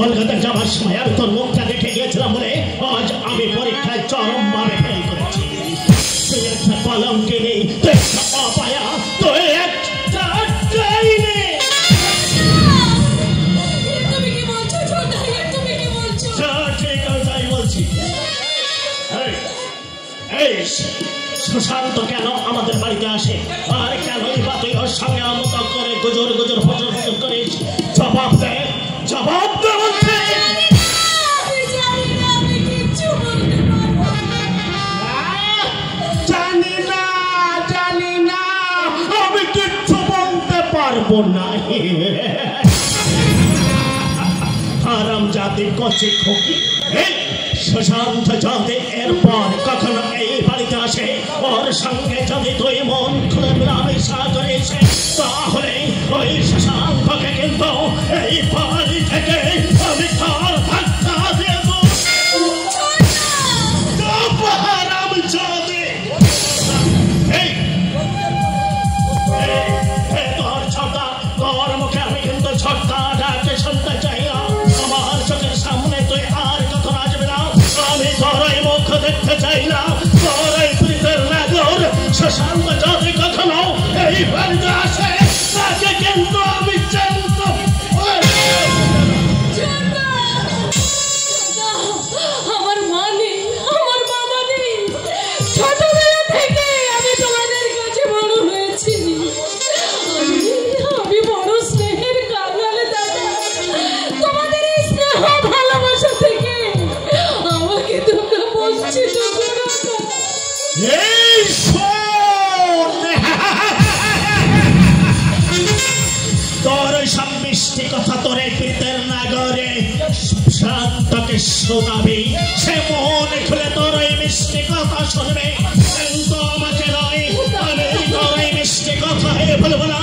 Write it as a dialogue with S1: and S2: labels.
S1: কলকাতা যাওয়ার সময় আমি তোর মুখটা দেখে গিয়েছিলাম বলে আজ আমি পরীক্ষায় চরমভাবে ফেল করেছি। তুই একটা কলঙ্কে নেই, তুই একটা অপায়া, তুই একটা ডাইনি।
S2: তুমি কি বলছো ছোটা? তুমি কি বলছো?
S1: ঠিক তাই বলছি। এই সুশান্ত কেন আমাদের বাড়িতে আসে আর কেনই বা তুই ওর সঙ্গে আমতা করে গুজর গুজর ফজর ফজর করিস? জবাব দে, জবাব দে বলছে। জানি না, জানি না, আমি কিচ্ছু বলতে পারবো না। হারাম জাতি কচি খোকি। সুশান্ত যদি এরপর কখনো এই বাড়িতে আসে ওর সঙ্গে যদি তুই মন খুলে মেলামেশা করিস তাহলে ওই সুশান্তকে কিন্তু এই বাড়ি থেকে আমি তার ধাক্কা দেব। হারাম জাতি তোর ছটা, তোর মুখে আমি কিন্তু ছটা ডাকে শুনতে চাই না। আমার চোখের সামনে তুই আর কখন আসবে না। আমি তোর এই মুখ দেখতে চাই না। তোর এই প্রীতের নাগর সুশান্ত যদি কখনো এই বাড়িতে আসে তাকে কিন্তু আমি জানত।
S2: আমার মা নেই, আমার বাবা নেই, ছোটবেলা থেকে আমি তোমাদের কাছে বড় হয়েছি। আমি বড় স্নেহের কাঙাল দাদা। তোমাদের এই স্নেহ ভালোবাসা থেকে আমাকে তোমরা বঞ্চিত করো না।
S1: এই তোর সব মিষ্টি কথা তোর এই প্রীতের নাগরে শান্তকে শোনাবি, সে মন খুলে তোর এই মিষ্টি কথা শুনবে, কিন্তু আমাকে নয়। আমি তোর এই মিষ্টি কথা বলবো না।